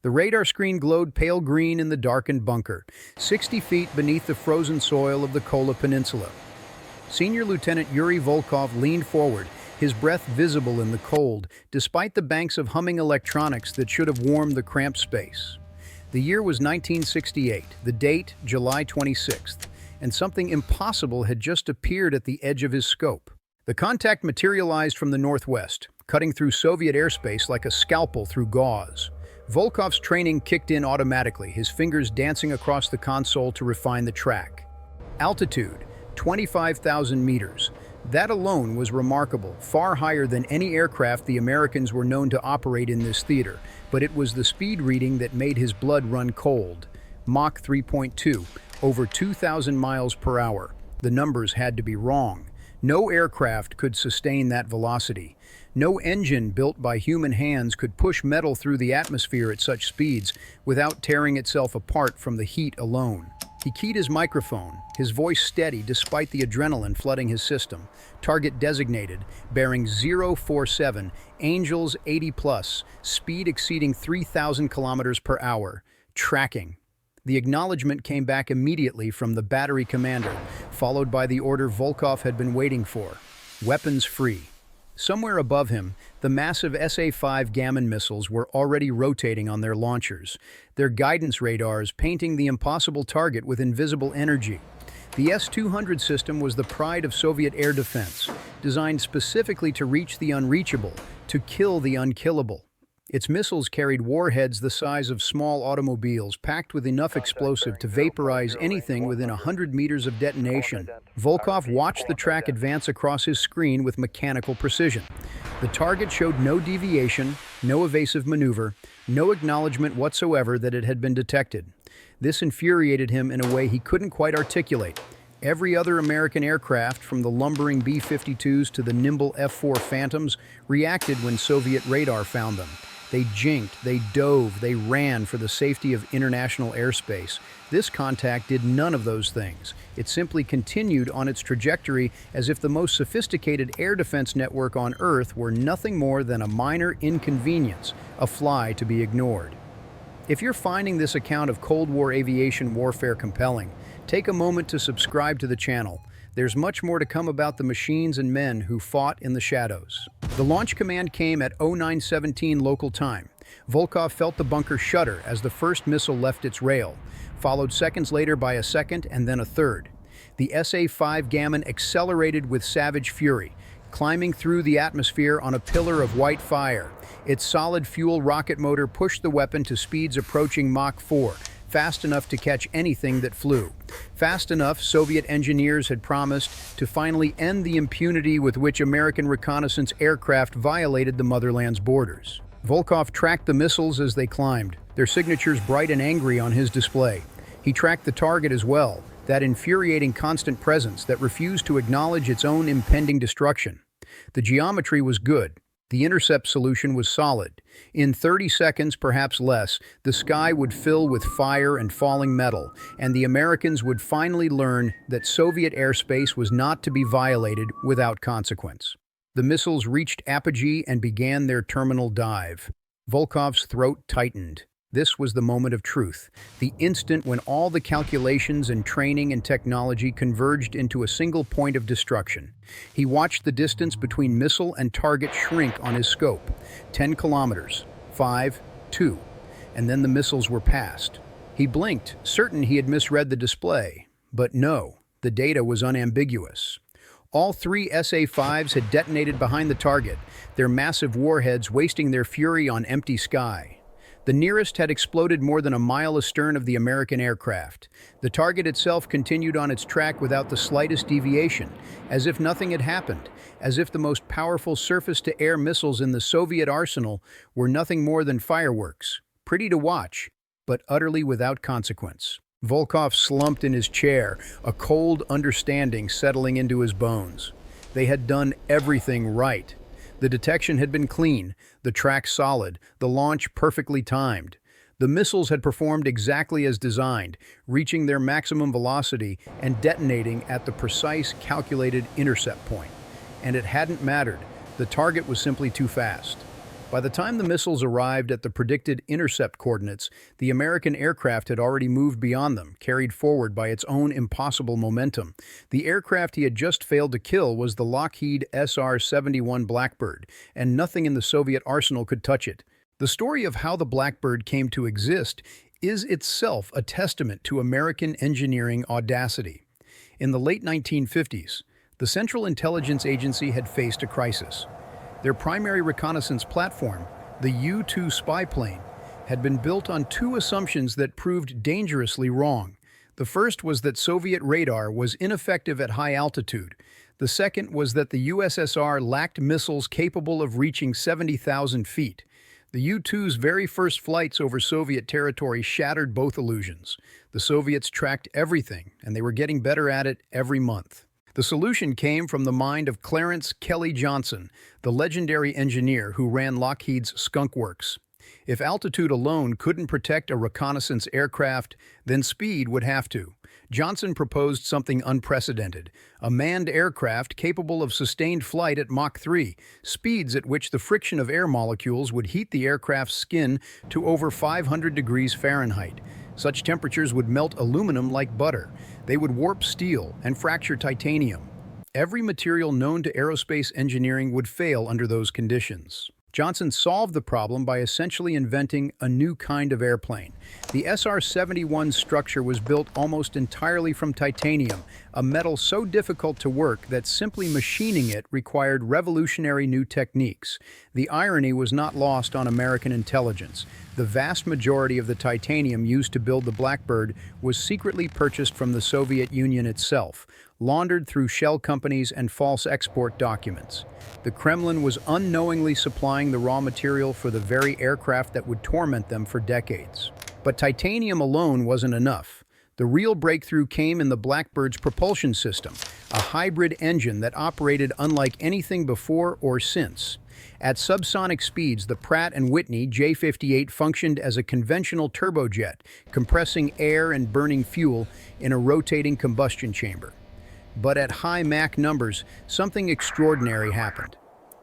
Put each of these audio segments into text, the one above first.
The radar screen glowed pale green in the darkened bunker, 60 feet beneath the frozen soil of the Kola Peninsula. Senior Lieutenant Yuri Volkov leaned forward, his breath visible in the cold, despite the banks of humming electronics that should have warmed the cramped space. The year was 1968, the date July 26th, and something impossible had just appeared at the edge of his scope. The contact materialized from the northwest, cutting through Soviet airspace like a scalpel through gauze. Volkov's training kicked in automatically, his fingers dancing across the console to refine the track. Altitude, 25,000 meters. That alone was remarkable, far higher than any aircraft the Americans were known to operate in this theater, but it was the speed reading that made his blood run cold. Mach 3.2, over 2,000 miles per hour. The numbers had to be wrong. No aircraft could sustain that velocity. No engine built by human hands could push metal through the atmosphere at such speeds without tearing itself apart from the heat alone. He keyed his microphone, his voice steady despite the adrenaline flooding his system. Target designated, bearing 047, Angels 80+, speed exceeding 3,000 kilometers per hour. Tracking. The acknowledgement came back immediately from the battery commander, followed by the order Volkov had been waiting for. Weapons free. Somewhere above him, the massive SA-5 Gammon missiles were already rotating on their launchers, their guidance radars painting the impossible target with invisible energy. The S-200 system was the pride of Soviet air defense, designed specifically to reach the unreachable, to kill the unkillable. Its missiles carried warheads the size of small automobiles, packed with enough explosive to vaporize anything within 100 meters of detonation. Volkov watched the track advance across his screen with mechanical precision. The target showed no deviation, no evasive maneuver, no acknowledgement whatsoever that it had been detected. This infuriated him in a way he couldn't quite articulate. Every other American aircraft, from the lumbering B-52s to the nimble F-4 Phantoms, reacted when Soviet radar found them. They jinked, they dove, they ran for the safety of international airspace. This contact did none of those things. It simply continued on its trajectory as if the most sophisticated air defense network on Earth were nothing more than a minor inconvenience, a fly to be ignored. If you're finding this account of Cold War aviation warfare compelling, take a moment to subscribe to the channel. There's much more to come about the machines and men who fought in the shadows. The launch command came at 0917 local time. Volkov felt the bunker shudder as the first missile left its rail, followed seconds later by a second and then a third. The SA-5 Gammon accelerated with savage fury, climbing through the atmosphere on a pillar of white fire. Its solid fuel rocket motor pushed the weapon to speeds approaching Mach 4, fast enough to catch anything that flew. Fast enough, Soviet engineers had promised, to finally end the impunity with which American reconnaissance aircraft violated the motherland's borders. Volkov tracked the missiles as they climbed, their signatures bright and angry on his display. He tracked the target as well, that infuriating constant presence that refused to acknowledge its own impending destruction. The geometry was good. The intercept solution was solid. In 30 seconds, perhaps less, the sky would fill with fire and falling metal, and the Americans would finally learn that Soviet airspace was not to be violated without consequence. The missiles reached apogee and began their terminal dive. Volkov's throat tightened. This was the moment of truth, the instant when all the calculations and training and technology converged into a single point of destruction. He watched the distance between missile and target shrink on his scope. 10 kilometers, 5, 2, and then the missiles were past. He blinked, certain he had misread the display. But no, the data was unambiguous. All three SA-5s had detonated behind the target, their massive warheads wasting their fury on empty sky. The nearest had exploded more than a mile astern of the American aircraft. The target itself continued on its track without the slightest deviation, as if nothing had happened, as if the most powerful surface-to-air missiles in the Soviet arsenal were nothing more than fireworks, pretty to watch, but utterly without consequence. Volkov slumped in his chair, a cold understanding settling into his bones. They had done everything right. The detection had been clean, the track solid, the launch perfectly timed. The missiles had performed exactly as designed, reaching their maximum velocity and detonating at the precise, calculated intercept point. And it hadn't mattered. The target was simply too fast. By the time the missiles arrived at the predicted intercept coordinates, the American aircraft had already moved beyond them, carried forward by its own impossible momentum. The aircraft he had just failed to kill was the Lockheed SR-71 Blackbird, and nothing in the Soviet arsenal could touch it. The story of how the Blackbird came to exist is itself a testament to American engineering audacity. In the late 1950s, the Central Intelligence Agency had faced a crisis. Their primary reconnaissance platform, the U-2 spy plane, had been built on two assumptions that proved dangerously wrong. The first was that Soviet radar was ineffective at high altitude. The second was that the USSR lacked missiles capable of reaching 70,000 feet. The U-2's very first flights over Soviet territory shattered both illusions. The Soviets tracked everything, and they were getting better at it every month. The solution came from the mind of Clarence Kelly Johnson, the legendary engineer who ran Lockheed's Skunk Works. If altitude alone couldn't protect a reconnaissance aircraft, then speed would have to. Johnson proposed something unprecedented, a manned aircraft capable of sustained flight at Mach 3, speeds at which the friction of air molecules would heat the aircraft's skin to over 500 degrees Fahrenheit. Such temperatures would melt aluminum like butter. They would warp steel and fracture titanium. Every material known to aerospace engineering would fail under those conditions. Johnson solved the problem by essentially inventing a new kind of airplane. The SR-71 structure was built almost entirely from titanium, a metal so difficult to work that simply machining it required revolutionary new techniques. The irony was not lost on American intelligence. The vast majority of the titanium used to build the Blackbird was secretly purchased from the Soviet Union itself, laundered through shell companies and false export documents. The Kremlin was unknowingly supplying the raw material for the very aircraft that would torment them for decades. But titanium alone wasn't enough. The real breakthrough came in the Blackbird's propulsion system, a hybrid engine that operated unlike anything before or since. At subsonic speeds, the Pratt & Whitney J58 functioned as a conventional turbojet, compressing air and burning fuel in a rotating combustion chamber. But at high Mach numbers, something extraordinary happened.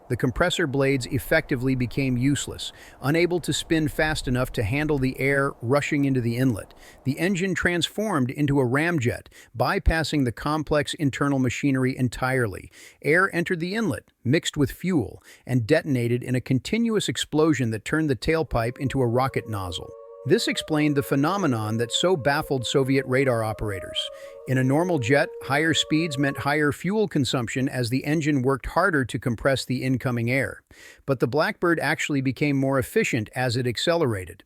The compressor blades effectively became useless, unable to spin fast enough to handle the air rushing into the inlet. The engine transformed into a ramjet, bypassing the complex internal machinery entirely. Air entered the inlet, mixed with fuel, and detonated in a continuous explosion that turned the tailpipe into a rocket nozzle. This explained the phenomenon that so baffled Soviet radar operators. In a normal jet, higher speeds meant higher fuel consumption as the engine worked harder to compress the incoming air. But the Blackbird actually became more efficient as it accelerated.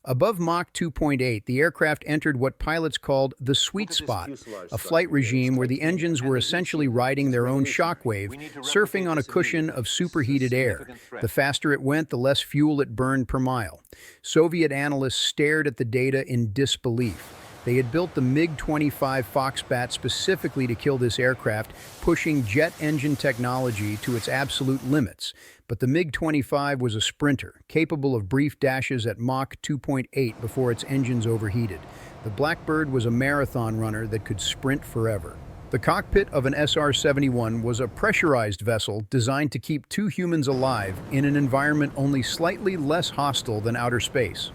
Above Mach 2.8, the aircraft entered what pilots called the sweet spot, a flight regime where the engines were essentially riding their own shockwave, surfing on a cushion of superheated air. The faster it went, the less fuel it burned per mile. Soviet analysts stared at the data in disbelief. They had built the MiG-25 Foxbat specifically to kill this aircraft, pushing jet engine technology to its absolute limits. But the MiG-25 was a sprinter, capable of brief dashes at Mach 2.8 before its engines overheated. The Blackbird was a marathon runner that could sprint forever. The cockpit of an SR-71 was a pressurized vessel designed to keep two humans alive in an environment only slightly less hostile than outer space.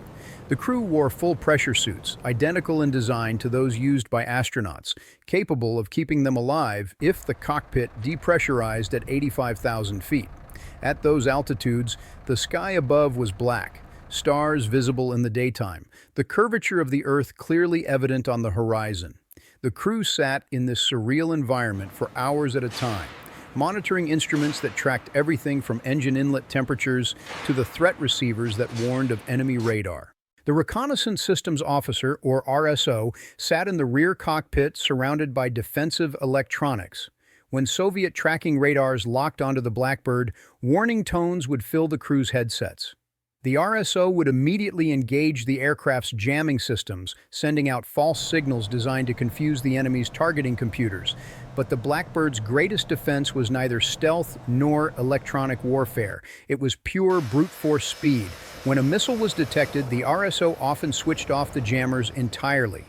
The crew wore full pressure suits, identical in design to those used by astronauts, capable of keeping them alive if the cockpit depressurized at 85,000 feet. At those altitudes, the sky above was black, stars visible in the daytime, the curvature of the Earth clearly evident on the horizon. The crew sat in this surreal environment for hours at a time, monitoring instruments that tracked everything from engine inlet temperatures to the threat receivers that warned of enemy radar. The Reconnaissance Systems Officer, or RSO, sat in the rear cockpit surrounded by defensive electronics. When Soviet tracking radars locked onto the Blackbird, warning tones would fill the crew's headsets. The RSO would immediately engage the aircraft's jamming systems, sending out false signals designed to confuse the enemy's targeting computers. But the Blackbird's greatest defense was neither stealth nor electronic warfare. It was pure brute force speed. When a missile was detected, the RSO often switched off the jammers entirely.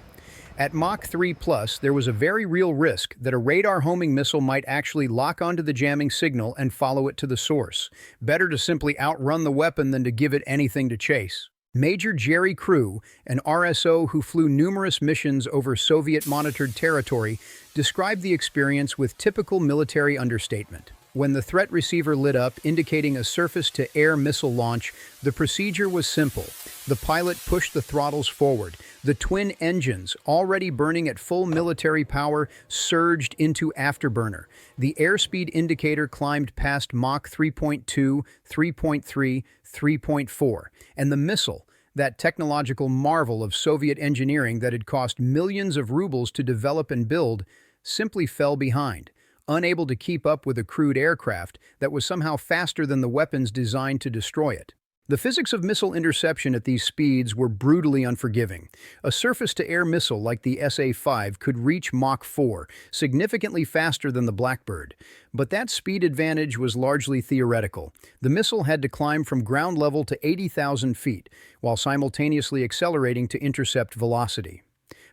At Mach 3 plus, there was a very real risk that a radar homing missile might actually lock onto the jamming signal and follow it to the source. Better to simply outrun the weapon than to give it anything to chase. Major Jerry Crew, an RSO who flew numerous missions over Soviet-monitored territory, described the experience with typical military understatement. When the threat receiver lit up, indicating a surface-to-air missile launch, the procedure was simple. The pilot pushed the throttles forward. The twin engines, already burning at full military power, surged into afterburner. The airspeed indicator climbed past Mach 3.2, 3.3, 3.4, and the missile, that technological marvel of Soviet engineering that had cost millions of rubles to develop and build, simply fell behind, unable to keep up with a crewed aircraft that was somehow faster than the weapons designed to destroy it. The physics of missile interception at these speeds were brutally unforgiving. A surface-to-air missile like the SA-5 could reach Mach 4, significantly faster than the Blackbird. But that speed advantage was largely theoretical. The missile had to climb from ground level to 80,000 feet, while simultaneously accelerating to intercept velocity.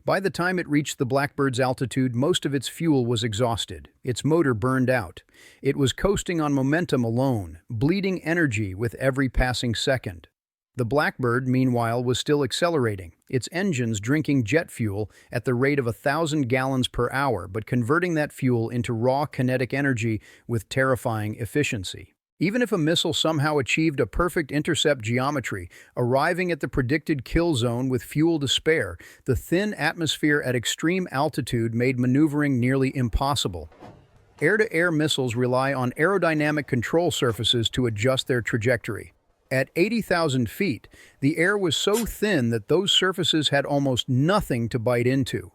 By the time it reached the Blackbird's altitude, most of its fuel was exhausted. Its motor burned out. It was coasting on momentum alone, bleeding energy with every passing second. The Blackbird, meanwhile, was still accelerating, its engines drinking jet fuel at the rate of 1,000 gallons per hour, but converting that fuel into raw kinetic energy with terrifying efficiency. Even if a missile somehow achieved a perfect intercept geometry, arriving at the predicted kill zone with fuel to spare, the thin atmosphere at extreme altitude made maneuvering nearly impossible. Air-to-air missiles rely on aerodynamic control surfaces to adjust their trajectory. At 80,000 feet, the air was so thin that those surfaces had almost nothing to bite into.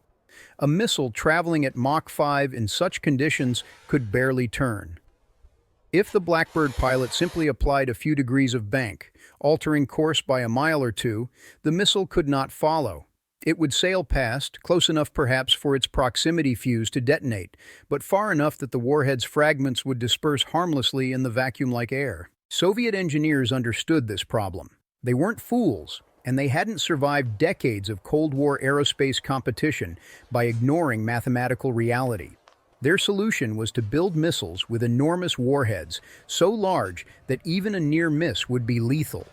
A missile traveling at Mach 5 in such conditions could barely turn. If the Blackbird pilot simply applied a few degrees of bank, altering course by a mile or two, the missile could not follow. It would sail past, close enough perhaps for its proximity fuse to detonate, but far enough that the warhead's fragments would disperse harmlessly in the vacuum-like air. Soviet engineers understood this problem. They weren't fools, and they hadn't survived decades of Cold War aerospace competition by ignoring mathematical reality. Their solution was to build missiles with enormous warheads, so large that even a near miss would be lethal.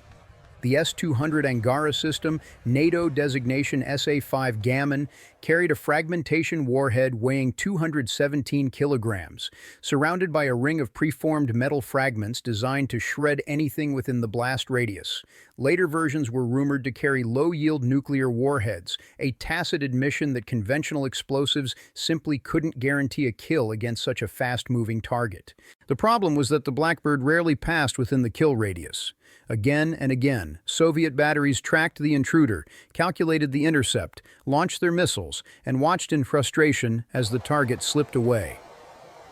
The S-200 Angara system, NATO designation SA-5 Gammon, carried a fragmentation warhead weighing 217 kilograms, surrounded by a ring of preformed metal fragments designed to shred anything within the blast radius. Later versions were rumored to carry low-yield nuclear warheads, a tacit admission that conventional explosives simply couldn't guarantee a kill against such a fast-moving target. The problem was that the Blackbird rarely passed within the kill radius. Again and again, Soviet batteries tracked the intruder, calculated the intercept, launched their missiles, and watched in frustration as the target slipped away.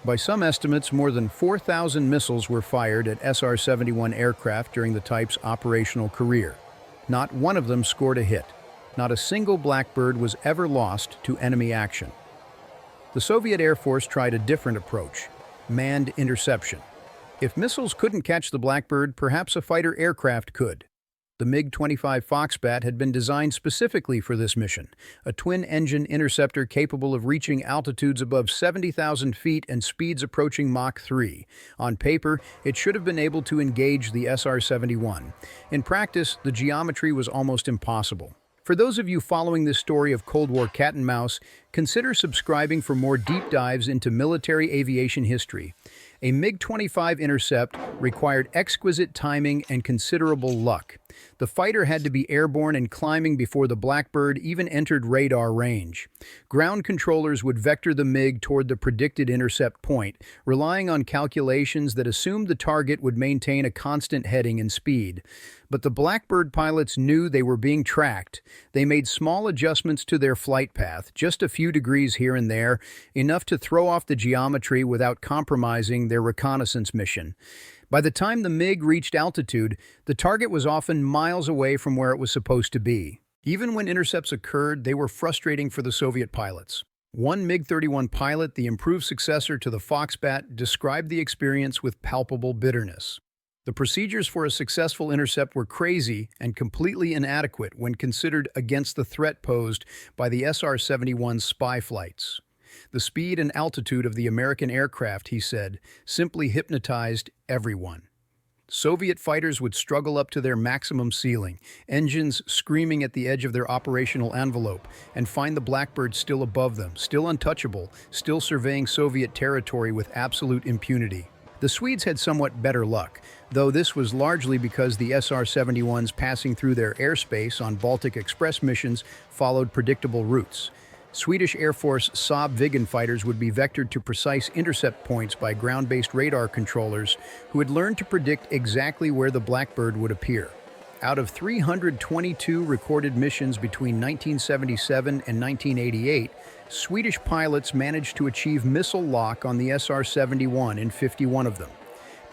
By some estimates, more than 4,000 missiles were fired at SR-71 aircraft during the type's operational career. Not one of them scored a hit. Not a single Blackbird was ever lost to enemy action. The Soviet Air Force tried a different approach: manned interception. If missiles couldn't catch the Blackbird, perhaps a fighter aircraft could. The MiG-25 Foxbat had been designed specifically for this mission, a twin-engine interceptor capable of reaching altitudes above 70,000 feet and speeds approaching Mach 3. On paper, it should have been able to engage the SR-71. In practice, the geometry was almost impossible. For those of you following this story of Cold War cat and mouse, consider subscribing for more deep dives into military aviation history. A MiG-25 intercept required exquisite timing and considerable luck. The fighter had to be airborne and climbing before the Blackbird even entered radar range. Ground controllers would vector the MiG toward the predicted intercept point, relying on calculations that assumed the target would maintain a constant heading and speed. But the Blackbird pilots knew they were being tracked. They made small adjustments to their flight path, just a few degrees here and there, enough to throw off the geometry without compromising their reconnaissance mission. By the time the MiG reached altitude, the target was often miles away from where it was supposed to be. Even when intercepts occurred, they were frustrating for the Soviet pilots. One MiG-31 pilot, the improved successor to the Foxbat, described the experience with palpable bitterness. The procedures for a successful intercept were crazy and completely inadequate when considered against the threat posed by the SR-71's spy flights. The speed and altitude of the American aircraft, he said, simply hypnotized everyone. Soviet fighters would struggle up to their maximum ceiling, engines screaming at the edge of their operational envelope, and find the Blackbird still above them, still untouchable, still surveying Soviet territory with absolute impunity. The Swedes had somewhat better luck, though this was largely because the SR-71s passing through their airspace on Baltic Express missions followed predictable routes. Swedish Air Force Saab Viggen fighters would be vectored to precise intercept points by ground-based radar controllers who had learned to predict exactly where the Blackbird would appear. Out of 322 recorded missions between 1977 and 1988, Swedish pilots managed to achieve missile lock on the SR-71 in 51 of them.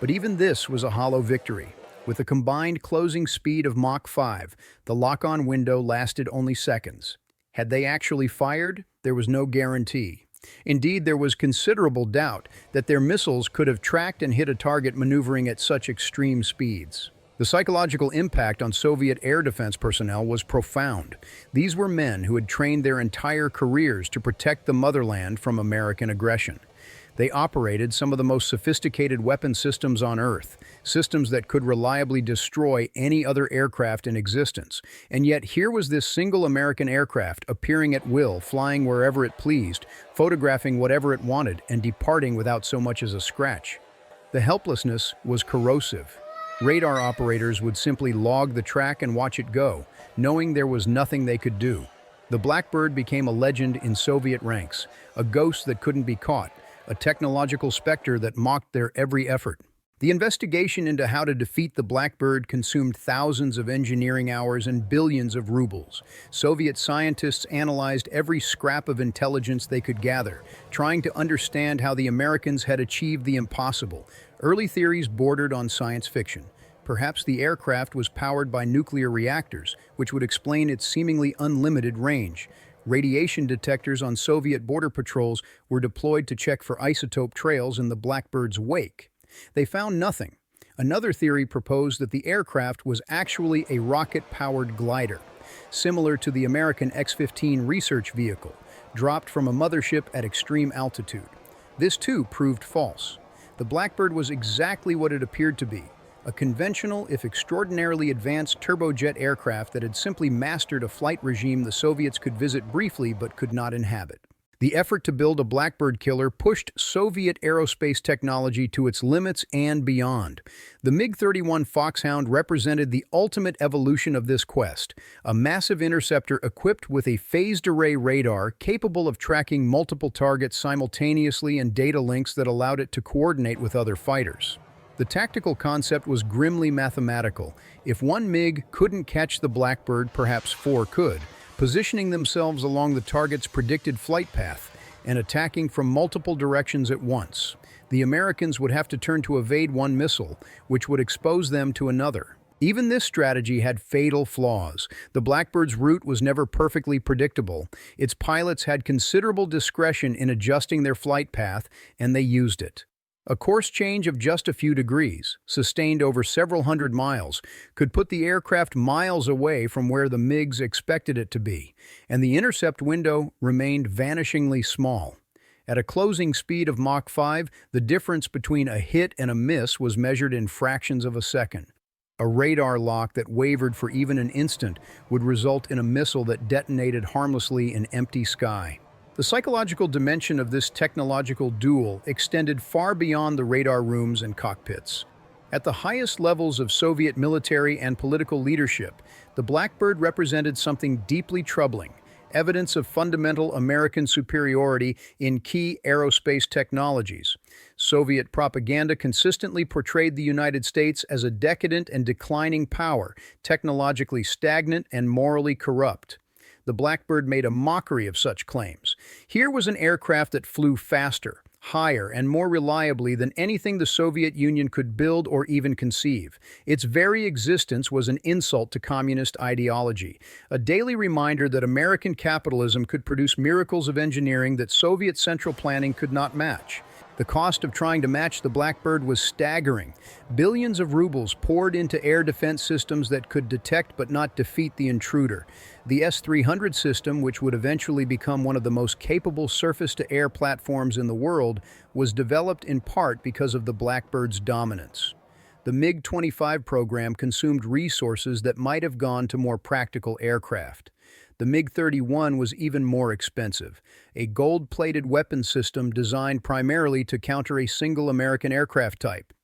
But even this was a hollow victory. With a combined closing speed of Mach 5, the lock-on window lasted only seconds. Had they actually fired, there was no guarantee. Indeed, there was considerable doubt that their missiles could have tracked and hit a target maneuvering at such extreme speeds. The psychological impact on Soviet air defense personnel was profound. These were men who had trained their entire careers to protect the motherland from American aggression. They operated some of the most sophisticated weapon systems on Earth, systems that could reliably destroy any other aircraft in existence. And yet here was this single American aircraft appearing at will, flying wherever it pleased, photographing whatever it wanted, and departing without so much as a scratch. The helplessness was corrosive. Radar operators would simply log the track and watch it go, knowing there was nothing they could do. The Blackbird became a legend in Soviet ranks, a ghost that couldn't be caught, a technological specter that mocked their every effort. The investigation into how to defeat the Blackbird consumed thousands of engineering hours and billions of rubles. Soviet scientists analyzed every scrap of intelligence they could gather, trying to understand how the Americans had achieved the impossible. Early theories bordered on science fiction. Perhaps the aircraft was powered by nuclear reactors, which would explain its seemingly unlimited range. Radiation detectors on Soviet border patrols were deployed to check for isotope trails in the Blackbird's wake. They found nothing. Another theory proposed that the aircraft was actually a rocket-powered glider, similar to the American X-15 research vehicle, dropped from a mothership at extreme altitude. This too proved false. The Blackbird was exactly what it appeared to be, a conventional, if extraordinarily advanced turbojet aircraft that had simply mastered a flight regime the Soviets could visit briefly but could not inhabit. The effort to build a Blackbird killer pushed Soviet aerospace technology to its limits and beyond. The MiG-31 Foxhound represented the ultimate evolution of this quest, a massive interceptor equipped with a phased-array radar capable of tracking multiple targets simultaneously and data links that allowed it to coordinate with other fighters. The tactical concept was grimly mathematical. If one MiG couldn't catch the Blackbird, perhaps four could, positioning themselves along the target's predicted flight path and attacking from multiple directions at once. The Americans would have to turn to evade one missile, which would expose them to another. Even this strategy had fatal flaws. The Blackbird's route was never perfectly predictable. Its pilots had considerable discretion in adjusting their flight path, and they used it. A course change of just a few degrees, sustained over several hundred miles, could put the aircraft miles away from where the MiGs expected it to be, and the intercept window remained vanishingly small. At a closing speed of Mach 5, the difference between a hit and a miss was measured in fractions of a second. A radar lock that wavered for even an instant would result in a missile that detonated harmlessly in empty sky. The psychological dimension of this technological duel extended far beyond the radar rooms and cockpits. At the highest levels of Soviet military and political leadership, the Blackbird represented something deeply troubling, evidence of fundamental American superiority in key aerospace technologies. Soviet propaganda consistently portrayed the United States as a decadent and declining power, technologically stagnant and morally corrupt. The Blackbird made a mockery of such claims. Here was an aircraft that flew faster, higher, and more reliably than anything the Soviet Union could build or even conceive. Its very existence was an insult to communist ideology, a daily reminder that American capitalism could produce miracles of engineering that Soviet central planning could not match. The cost of trying to match the Blackbird was staggering. Billions of rubles poured into air defense systems that could detect but not defeat the intruder. The S-300 system, which would eventually become one of the most capable surface-to-air platforms in the world, was developed in part because of the Blackbird's dominance. The MiG-25 program consumed resources that might have gone to more practical aircraft. The MiG-31 was even more expensive, a gold-plated weapon system designed primarily to counter a single American aircraft type.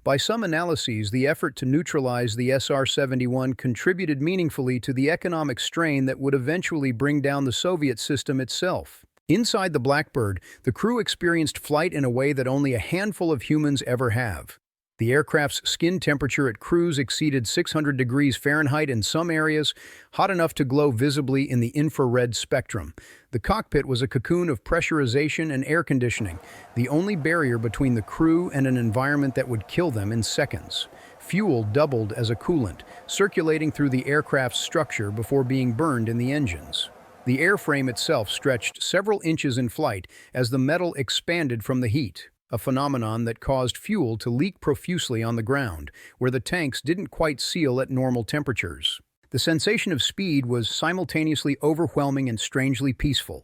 By some analyses, the effort to neutralize the SR-71 contributed meaningfully to the economic strain that would eventually bring down the Soviet system itself. Inside the Blackbird, the crew experienced flight in a way that only a handful of humans ever have. The aircraft's skin temperature at cruise exceeded 600 degrees Fahrenheit in some areas, hot enough to glow visibly in the infrared spectrum. The cockpit was a cocoon of pressurization and air conditioning, the only barrier between the crew and an environment that would kill them in seconds. Fuel doubled as a coolant, circulating through the aircraft's structure before being burned in the engines. The airframe itself stretched several inches in flight as the metal expanded from the heat, a phenomenon that caused fuel to leak profusely on the ground, where the tanks didn't quite seal at normal temperatures. The sensation of speed was simultaneously overwhelming and strangely peaceful.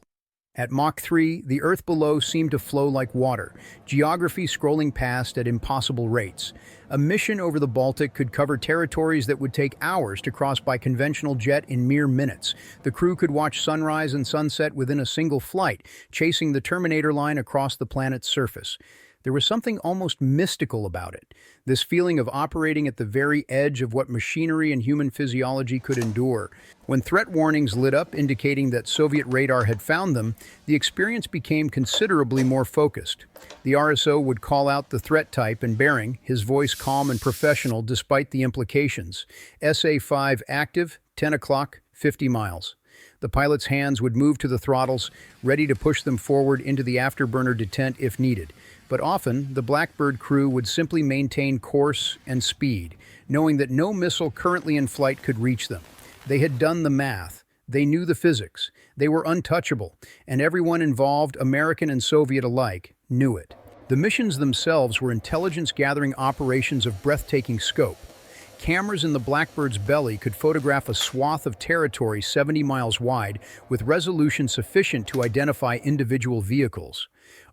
At Mach 3, the Earth below seemed to flow like water, geography scrolling past at impossible rates. A mission over the Baltic could cover territories that would take hours to cross by conventional jet in mere minutes. The crew could watch sunrise and sunset within a single flight, chasing the Terminator line across the planet's surface. There was something almost mystical about it, this feeling of operating at the very edge of what machinery and human physiology could endure. When threat warnings lit up indicating that Soviet radar had found them, the experience became considerably more focused. The RSO would call out the threat type and bearing, his voice calm and professional despite the implications. SA-5 active, 10 o'clock, 50 miles. The pilot's hands would move to the throttles, ready to push them forward into the afterburner detent if needed. But often, the Blackbird crew would simply maintain course and speed, knowing that no missile currently in flight could reach them. They had done the math. They knew the physics. They were untouchable, and everyone involved, American and Soviet alike, knew it. The missions themselves were intelligence-gathering operations of breathtaking scope. Cameras in the Blackbird's belly could photograph a swath of territory 70 miles wide with resolution sufficient to identify individual vehicles.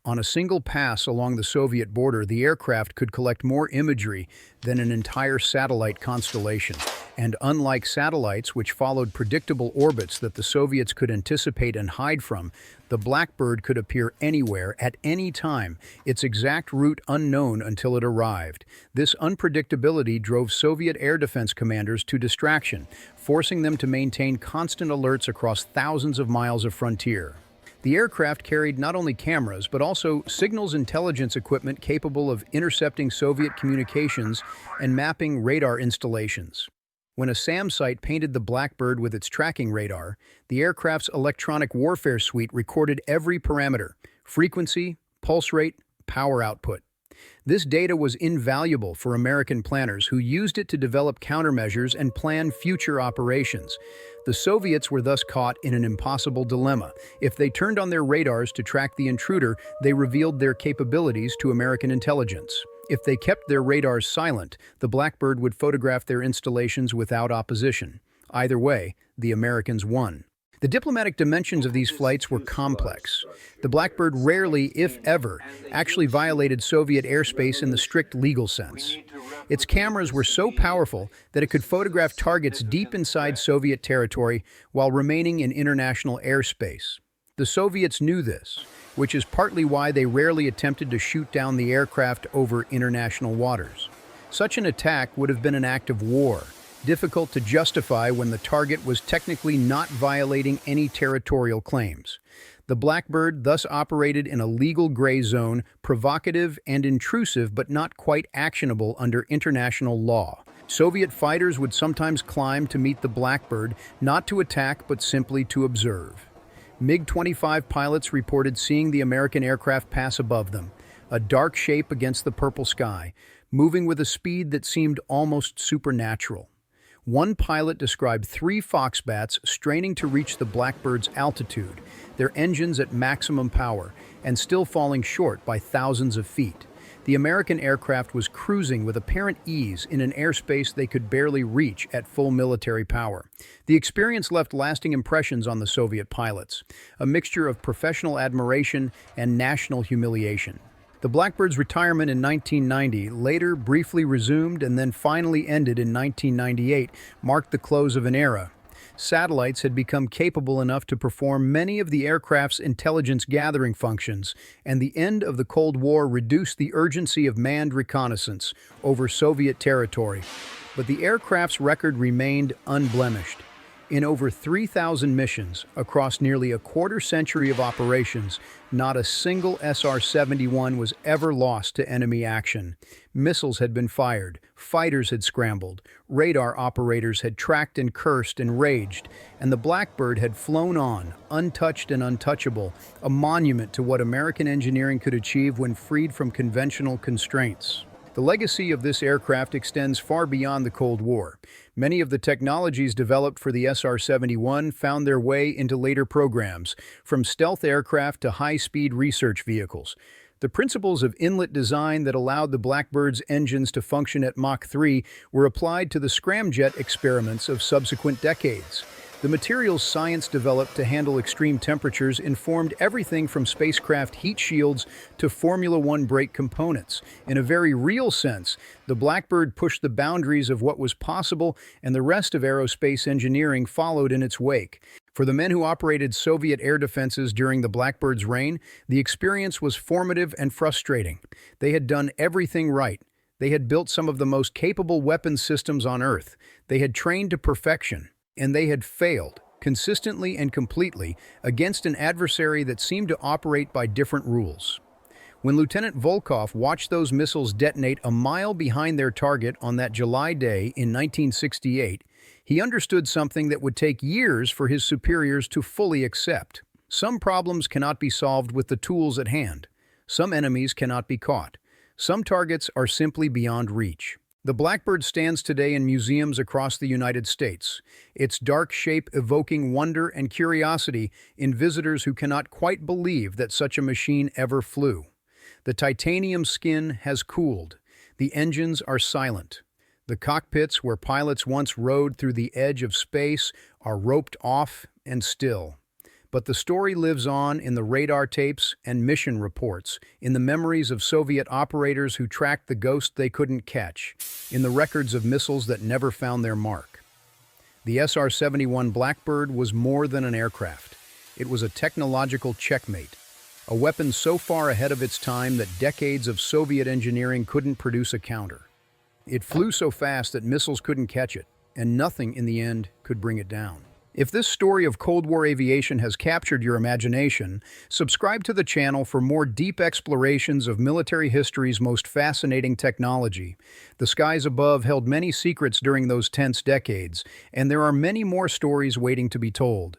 On a single pass along the Soviet border, the aircraft could collect more imagery than an entire satellite constellation. And unlike satellites, which followed predictable orbits that the Soviets could anticipate and hide from, the Blackbird could appear anywhere, at any time, its exact route unknown until it arrived. This unpredictability drove Soviet air defense commanders to distraction, forcing them to maintain constant alerts across thousands of miles of frontier. The aircraft carried not only cameras, but also signals intelligence equipment capable of intercepting Soviet communications and mapping radar installations. When a SAM site painted the Blackbird with its tracking radar, the aircraft's electronic warfare suite recorded every parameter: frequency, pulse rate, power output. This data was invaluable for American planners who used it to develop countermeasures and plan future operations. The Soviets were thus caught in an impossible dilemma. If they turned on their radars to track the intruder, they revealed their capabilities to American intelligence. If they kept their radars silent, the Blackbird would photograph their installations without opposition. Either way, the Americans won. The diplomatic dimensions of these flights were complex. The Blackbird rarely, if ever, actually violated Soviet airspace in the strict legal sense. Its cameras were so powerful that it could photograph targets deep inside Soviet territory while remaining in international airspace. The Soviets knew this, which is partly why they rarely attempted to shoot down the aircraft over international waters. Such an attack would have been an act of war, difficult to justify when the target was technically not violating any territorial claims. The Blackbird thus operated in a legal gray zone, provocative and intrusive but not quite actionable under international law. Soviet fighters would sometimes climb to meet the Blackbird, not to attack but simply to observe. MiG-25 pilots reported seeing the American aircraft pass above them, a dark shape against the purple sky, moving with a speed that seemed almost supernatural. One pilot described 3 Foxbats straining to reach the Blackbird's altitude, their engines at maximum power, and still falling short by thousands of feet. The American aircraft was cruising with apparent ease in an airspace they could barely reach at full military power. The experience left lasting impressions on the Soviet pilots, a mixture of professional admiration and national humiliation. The Blackbird's retirement in 1990, later briefly resumed and then finally ended in 1998, marked the close of an era. Satellites had become capable enough to perform many of the aircraft's intelligence gathering functions, and the end of the Cold War reduced the urgency of manned reconnaissance over Soviet territory. But the aircraft's record remained unblemished. In over 3,000 missions, across nearly a quarter-century of operations, not a single SR-71 was ever lost to enemy action. Missiles had been fired, fighters had scrambled, radar operators had tracked and cursed and raged, and the Blackbird had flown on, untouched and untouchable, a monument to what American engineering could achieve when freed from conventional constraints. The legacy of this aircraft extends far beyond the Cold War. Many of the technologies developed for the SR-71 found their way into later programs, from stealth aircraft to high-speed research vehicles. The principles of inlet design that allowed the Blackbird's engines to function at Mach 3 were applied to the scramjet experiments of subsequent decades. The materials science developed to handle extreme temperatures informed everything from spacecraft heat shields to Formula One brake components. In a very real sense, the Blackbird pushed the boundaries of what was possible, and the rest of aerospace engineering followed in its wake. For the men who operated Soviet air defenses during the Blackbird's reign, the experience was formative and frustrating. They had done everything right. They had built some of the most capable weapons systems on Earth. They had trained to perfection. And they had failed, consistently and completely, against an adversary that seemed to operate by different rules. When Lieutenant Volkov watched those missiles detonate a mile behind their target on that July day in 1968, he understood something that would take years for his superiors to fully accept. Some problems cannot be solved with the tools at hand. Some enemies cannot be caught. Some targets are simply beyond reach. The Blackbird stands today in museums across the United States, its dark shape evoking wonder and curiosity in visitors who cannot quite believe that such a machine ever flew. The titanium skin has cooled. The engines are silent. The cockpits where pilots once rode through the edge of space are roped off and still. But the story lives on in the radar tapes and mission reports, in the memories of Soviet operators who tracked the ghost they couldn't catch, in the records of missiles that never found their mark. The SR-71 Blackbird was more than an aircraft. It was a technological checkmate, a weapon so far ahead of its time that decades of Soviet engineering couldn't produce a counter. It flew so fast that missiles couldn't catch it, and nothing in the end could bring it down. If this story of Cold War aviation has captured your imagination, subscribe to the channel for more deep explorations of military history's most fascinating technology. The skies above held many secrets during those tense decades, and there are many more stories waiting to be told.